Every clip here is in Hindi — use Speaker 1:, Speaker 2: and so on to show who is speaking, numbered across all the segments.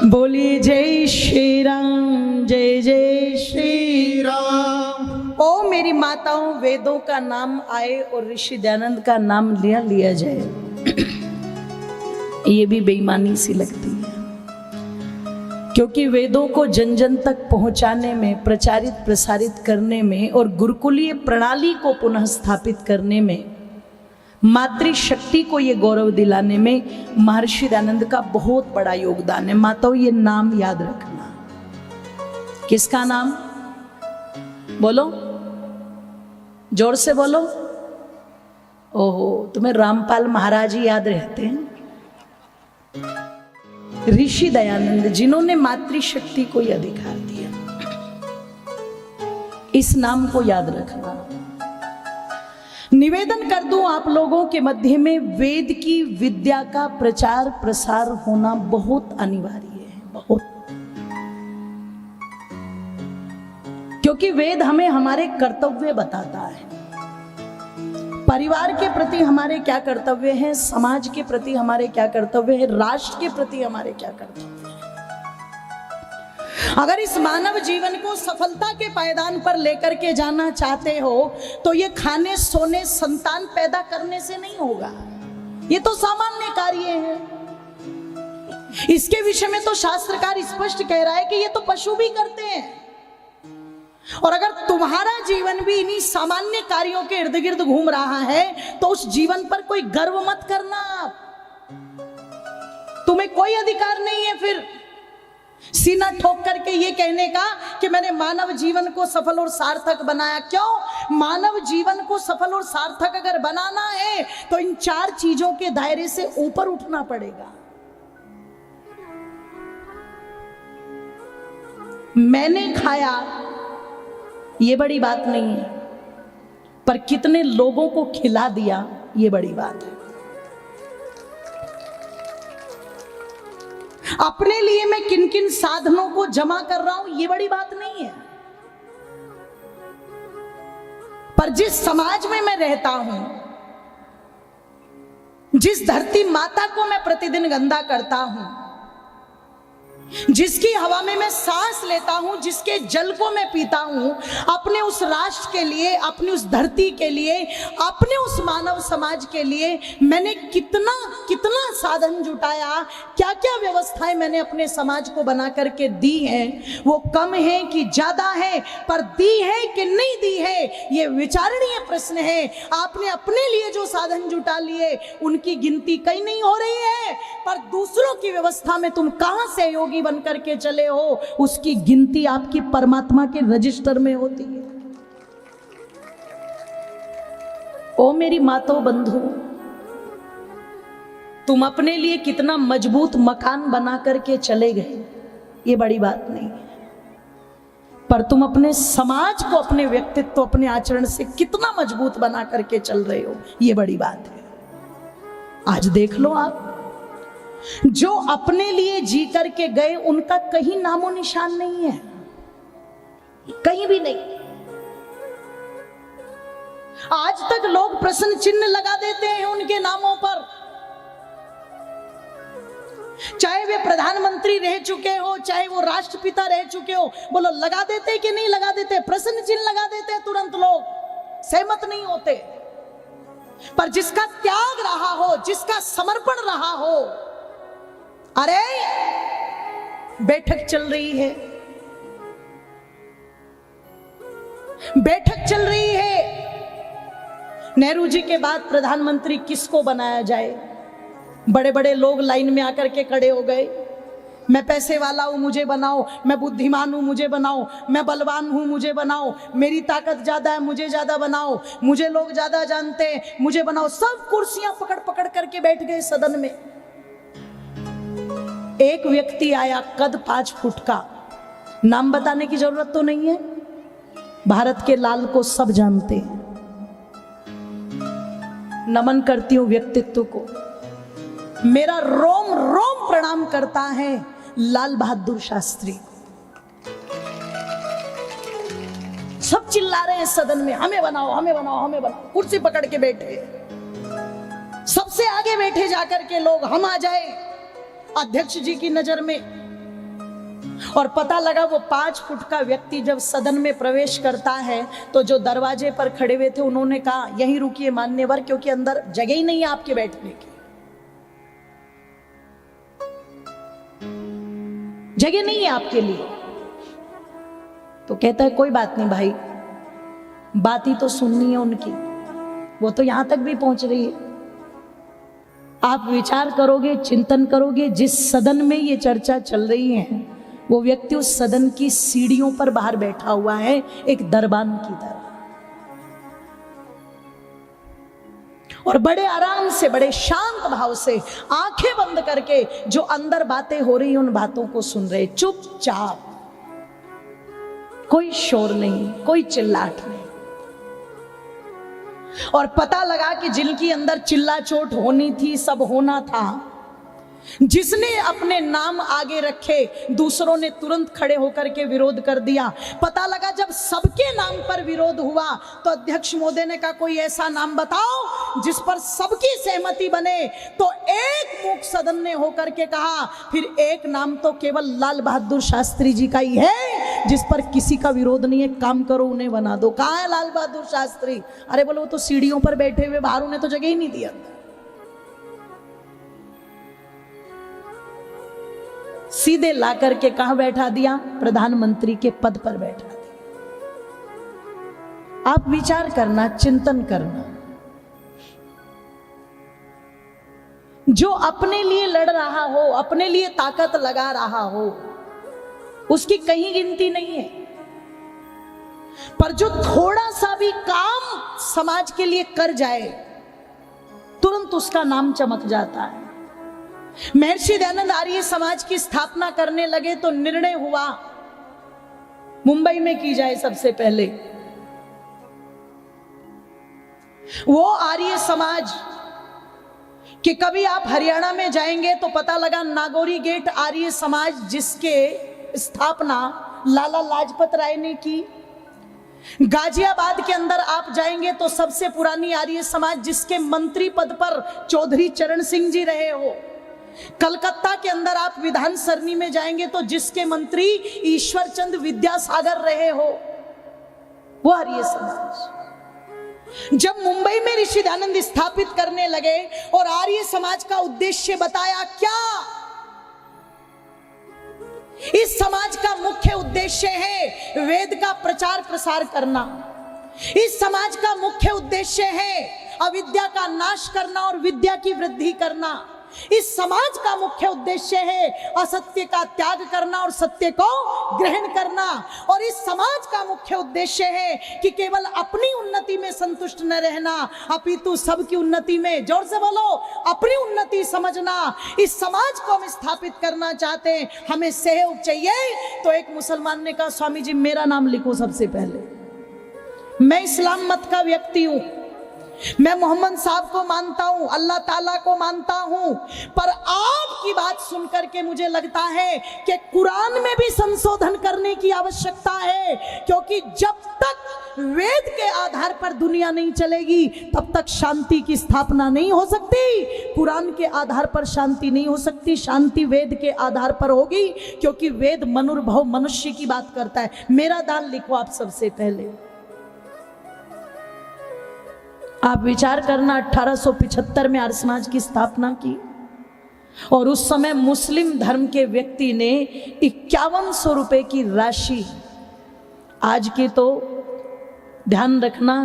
Speaker 1: बोलिए जय श्री राम, जय जय श्री
Speaker 2: राम।
Speaker 1: ओ मेरी माताओं, वेदों का नाम आए और ऋषि दयानंद का नाम लिया जाए, ये भी बेईमानी सी लगती है। क्योंकि वेदों को जन जन तक पहुंचाने में, प्रचारित प्रसारित करने में और गुरुकुलीय प्रणाली को पुनः स्थापित करने में, मातृशक्ति को ये गौरव दिलाने में महर्षि दयानंद का बहुत बड़ा योगदान है। माताओं, ये नाम याद रखना। किसका नाम? बोलो, जोर से बोलो। ओहो, तुम्हें रामपाल महाराज ही याद रहते हैं। ऋषि दयानंद, जिन्होंने मातृशक्ति को यह अधिकार दिया। इस नाम को याद रखना। निवेदन कर दूं आप लोगों के मध्य में, वेद की विद्या का प्रचार प्रसार होना बहुत अनिवार्य है, बहुत। क्योंकि वेद हमें हमारे कर्तव्य बताता है। परिवार के प्रति हमारे क्या कर्तव्य हैं, समाज के प्रति हमारे क्या कर्तव्य है, राष्ट्र के प्रति हमारे क्या कर्तव्य है। अगर इस मानव जीवन को सफलता के पायदान पर लेकर के जाना चाहते हो तो ये खाने सोने संतान पैदा करने से नहीं होगा। ये तो सामान्य कार्य है। इसके विषय में तो शास्त्रकार स्पष्ट कह रहा है कि ये तो पशु भी करते हैं। और अगर तुम्हारा जीवन भी इन्हीं सामान्य कार्यों के इर्द गिर्द घूम रहा है तो उस जीवन पर कोई गर्व मत करना। तुम्हें कोई अधिकार नहीं है फिर सीना ठोक करके ये कहने का कि मैंने मानव जीवन को सफल और सार्थक बनाया। क्यों? मानव जीवन को सफल और सार्थक अगर बनाना है तो इन चार चीजों के दायरे से ऊपर उठना पड़ेगा। मैंने खाया, ये बड़ी बात नहीं है, पर कितने लोगों को खिला दिया, ये बड़ी बात है। अपने लिए मैं किन किन साधनों को जमा कर रहा हूं, ये बड़ी बात नहीं है, पर जिस समाज में मैं रहता हूं, जिस धरती माता को मैं प्रतिदिन गंदा करता हूं, जिसकी हवा में मैं सांस लेता हूं, जिसके जल को मैं पीता हूं, अपने उस राष्ट्र के लिए, अपनी उस धरती के लिए, अपने उस मानव समाज के लिए मैंने कितना कितना साधन जुटाया, क्या क्या व्यवस्थाएं मैंने अपने समाज को बना करके दी हैं। वो कम है कि ज्यादा है, पर दी है कि नहीं दी है, ये विचारणीय प्रश्न है। आपने अपने लिए जो साधन जुटा लिए उनकी गिनती कहीं नहीं हो रही है, पर दूसरों की व्यवस्था में तुम कहां सहयोगी बन करके चले हो, उसकी गिनती आपकी परमात्मा के रजिस्टर में होती है। ओ मेरी माताओं बंधु, तुम अपने लिए कितना मजबूत मकान बना करके चले गए, ये बड़ी बात नहीं है, पर तुम अपने समाज को, अपने व्यक्तित्व, अपने आचरण से कितना मजबूत बना करके चल रहे हो, ये बड़ी बात है। आज देख लो, आप जो अपने लिए जी करके गए उनका कहीं नामो निशान नहीं है, कहीं भी नहीं। आज तक लोग प्रश्न चिन्ह लगा देते हैं उनके नामों पर, चाहे वे प्रधानमंत्री रह चुके हो, चाहे वो राष्ट्रपिता रह चुके हो। बोलो, लगा देते कि नहीं लगा देते? प्रश्न चिन्ह लगा देते हैं तुरंत, लोग सहमत नहीं होते। पर जिसका त्याग रहा हो, जिसका समर्पण रहा हो, अरे बैठक चल रही है, बैठक चल रही है। नेहरू जी के बाद प्रधानमंत्री किसको बनाया जाए? बड़े बड़े लोग लाइन में आकर के खड़े हो गए। मैं पैसे वाला हूं, मुझे बनाओ। मैं बुद्धिमान हूं, मुझे बनाओ। मैं बलवान हूं, मुझे बनाओ। मेरी ताकत ज्यादा है, मुझे ज्यादा बनाओ। मुझे लोग ज्यादा जानते हैं, मुझे बनाओ। सब कुर्सियां पकड़ पकड़ करके बैठ गए सदन में। एक व्यक्ति आया, कद 5 फुट का, नाम बताने की जरूरत तो नहीं है, भारत के लाल को सब जानते हैं। नमन करती हूं व्यक्तित्व को, मेरा रोम रोम प्रणाम करता है लाल बहादुर शास्त्री। सब चिल्ला रहे हैं सदन में, हमें बनाओ, हमें बनाओ, हमें बनाओ। कुर्सी पकड़ के बैठे, सबसे आगे बैठे जाकर के लोग, हम आ जाए। अध्यक्ष जी की नजर में और पता लगा वो 5 फुट का व्यक्ति जब सदन में प्रवेश करता है तो जो दरवाजे पर खड़े हुए थे उन्होंने कहा यहीं रुकिए मान्यवर, क्योंकि अंदर जगह ही नहीं है आपके बैठने की, जगह नहीं है आपके लिए। तो कहता है कोई बात नहीं भाई, बात ही तो सुननी है उनकी, वो तो यहां तक भी पहुंच रही है। आप विचार करोगे, चिंतन करोगे, जिस सदन में ये चर्चा चल रही है वो व्यक्ति उस सदन की सीढ़ियों पर बाहर बैठा हुआ है एक दरबान की तरह, और बड़े आराम से, बड़े शांत भाव से आंखें बंद करके जो अंदर बातें हो रही उन बातों को सुन रहे, चुपचाप, कोई शोर नहीं, कोई चिल्लाहट नहीं। और पता लगा कि जिनकी अंदर चिल्ला चोट होनी थी सब होना था, जिसने अपने नाम आगे रखे दूसरों ने तुरंत खड़े होकर के विरोध कर दिया। पता लगा जब सबके नाम पर विरोध हुआ तो अध्यक्ष महोदय ने कहा कोई ऐसा नाम बताओ जिस पर सबकी सहमति बने। तो एक मूक सदन ने होकर के कहा फिर एक नाम तो केवल लाल बहादुर शास्त्री जी का ही है जिस पर किसी का विरोध नहीं है, काम करो उन्हें बना दो। कहाँ है लाल बहादुर शास्त्री? अरे बोलो वो तो सीढ़ियों पर बैठे हुए, बाहर उन्हें तो जगह ही नहीं दिया। सीधे ला करके कहां बैठा दिया? प्रधानमंत्री के पद पर बैठा दिया। आप विचार करना, चिंतन करना, जो अपने लिए लड़ रहा हो, अपने लिए ताकत लगा रहा हो, उसकी कहीं गिनती नहीं है, पर जो थोड़ा सा भी काम समाज के लिए कर जाए तुरंत उसका नाम चमक जाता है। महर्षि दयानंद आर्य समाज की स्थापना करने लगे तो निर्णय हुआ मुंबई में की जाए सबसे पहले। वो आर्य समाज कि कभी आप हरियाणा में जाएंगे तो पता लगा नागौरी गेट आर्य समाज जिसके स्थापना लाला लाजपत राय ने की। गाजियाबाद के अंदर आप जाएंगे तो सबसे पुरानी आर्य समाज जिसके मंत्री पद पर चौधरी चरण सिंह जी रहे हो। कलकत्ता के अंदर आप विधान सरनी में जाएंगे तो जिसके मंत्री ईश्वर चंद विद्यासागर रहे हो, वो आर्य समाज। जब मुंबई में ऋषि दयानंद स्थापित करने लगे और आर्य समाज का उद्देश्य बताया क्या, इस समाज का मुख्य उद्देश्य है वेद का प्रचार प्रसार करना। इस समाज का मुख्य उद्देश्य है अविद्या का नाश करना और विद्या की वृद्धि करना। इस समाज का मुख्य उद्देश्य है असत्य का त्याग करना और सत्य को ग्रहण करना। और इस समाज का मुख्य उद्देश्य है कि केवल अपनी उन्नति में संतुष्ट न रहना अपितु सबकी उन्नति में, जोर से बोलो, अपनी उन्नति समझना। इस समाज को हम स्थापित करना चाहते हैं, हमें सहयोग चाहिए। तो एक मुसलमान ने कहा स्वामी जी मेरा नाम लिखो सबसे पहले, मैं इस्लाम मत का व्यक्ति हूं, मैं मोहम्मद साहब को मानता हूं, अल्लाह ताला को मानता हूं, पर आपकी बात सुनकर के मुझे लगता है कि कुरान में भी संशोधन करने की आवश्यकता है, क्योंकि जब तक वेद के आधार पर दुनिया नहीं चलेगी तब तक शांति की स्थापना नहीं हो सकती। कुरान के आधार पर शांति नहीं हो सकती, शांति वेद के आधार पर होगी, क्योंकि वेद मनुर्भव मनुष्य की बात करता है। मेरा दान लिखो आप सबसे पहले। आप विचार करना, 1875 में आर्य समाज की स्थापना की और उस समय मुस्लिम धर्म के व्यक्ति ने 5100 रुपए की राशि, आज की तो ध्यान रखना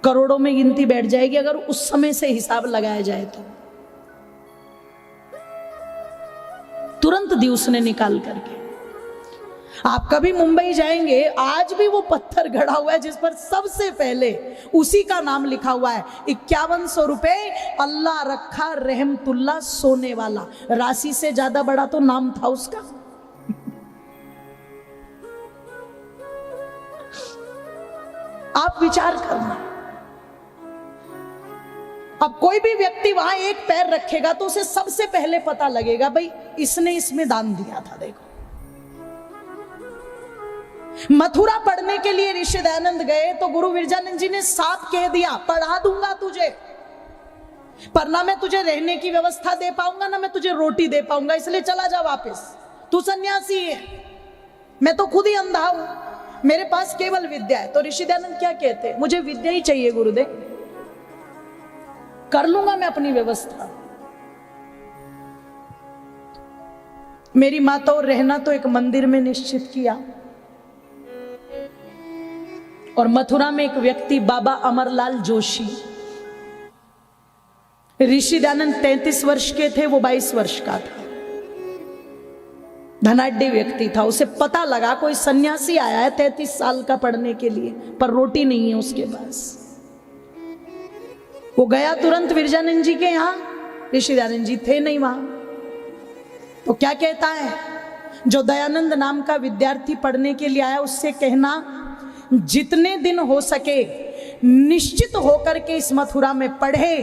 Speaker 1: करोड़ों में गिनती बैठ जाएगी अगर उस समय से हिसाब लगाया जाए तो, तुरंत दी उसने निकाल करके। आप कभी मुंबई जाएंगे, आज भी वो पत्थर गड़ा हुआ है जिस पर सबसे पहले उसी का नाम लिखा हुआ है। 5100 रुपए, अल्लाह रखा रहमतुल्लाह सोने वाला। राशि से ज्यादा बड़ा तो नाम था उसका। आप विचार करना, अब कोई भी व्यक्ति वहां एक पैर रखेगा तो उसे सबसे पहले पता लगेगा भाई इसने इसमें दान दिया था। देखो, मथुरा पढ़ने के लिए ऋषि दयानंद गए तो गुरु विरजानंद जी ने साफ कह दिया, पढ़ा दूंगा तुझे, पर ना मैं तुझे रहने की व्यवस्था दे पाऊंगा ना मैं तुझे रोटी दे पाऊंगा, इसलिए चला जा वापस। तू सन्यासी है, मैं तो खुद ही अंधा हूं, मेरे पास केवल विद्या है। तो ऋषि दयानंद क्या कहते, मुझे विद्या ही चाहिए गुरुदेव, कर लूंगा मैं अपनी व्यवस्था। मेरी माता और रहना तो एक मंदिर में निश्चित किया, और मथुरा में एक व्यक्ति बाबा अमरलाल जोशी, ऋषि दयानंद 33 वर्ष के थे, वो 22 वर्ष का था, धनाढ्य व्यक्ति था। उसे पता लगा कोई सन्यासी आया है 33 साल का पढ़ने के लिए, पर रोटी नहीं है उसके पास। वो गया तुरंत विरजानंद जी के यहां, ऋषि दयानंद जी थे नहीं वहां। तो क्या कहता है, जो दयानंद नाम का विद्यार्थी पढ़ने के लिए आया उससे कहना जितने दिन हो सके निश्चित होकर के इस मथुरा में पढ़े,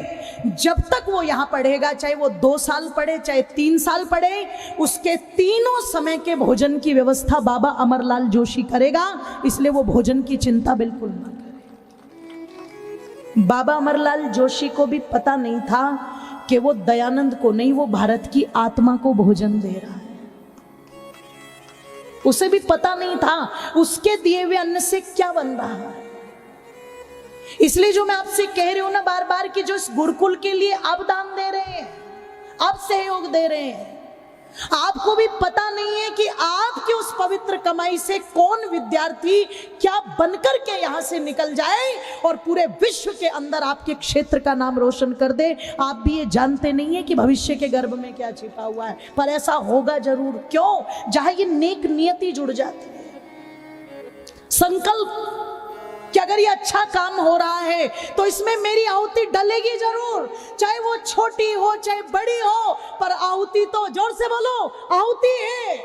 Speaker 1: जब तक वो यहां पढ़ेगा, चाहे वो 2 साल पढ़े चाहे 3 साल पढ़े, उसके तीनों समय के भोजन की व्यवस्था बाबा अमरलाल जोशी करेगा, इसलिए वो भोजन की चिंता बिल्कुल ना करे। बाबा अमरलाल जोशी को भी पता नहीं था कि वो दयानंद को नहीं, वो भारत की आत्मा को भोजन दे रहा है। उसे भी पता नहीं था उसके दिए हुए अन्न से क्या बन रहा है। इसलिए जो मैं आपसे कह रही हूं ना बार बार कि जो इस गुरुकुल के लिए आप दान दे रहे हैं, आप सहयोग दे रहे हैं, आपको भी पता नहीं है कि आपकी उस पवित्र कमाई से कौन विद्यार्थी क्या बनकर के यहां से निकल जाए और पूरे विश्व के अंदर आपके क्षेत्र का नाम रोशन कर दे। आप भी ये जानते नहीं है कि भविष्य के गर्भ में क्या छिपा हुआ है, पर ऐसा होगा जरूर। क्यों? जहां ये नेक नियति जुड़ जाती है, संकल्प कि अगर ये अच्छा काम हो रहा है तो इसमें मेरी आहुति डलेगी जरूर, चाहे वो छोटी हो चाहे बड़ी हो, पर आहुति तो, जोर से बोलो, आहुति है।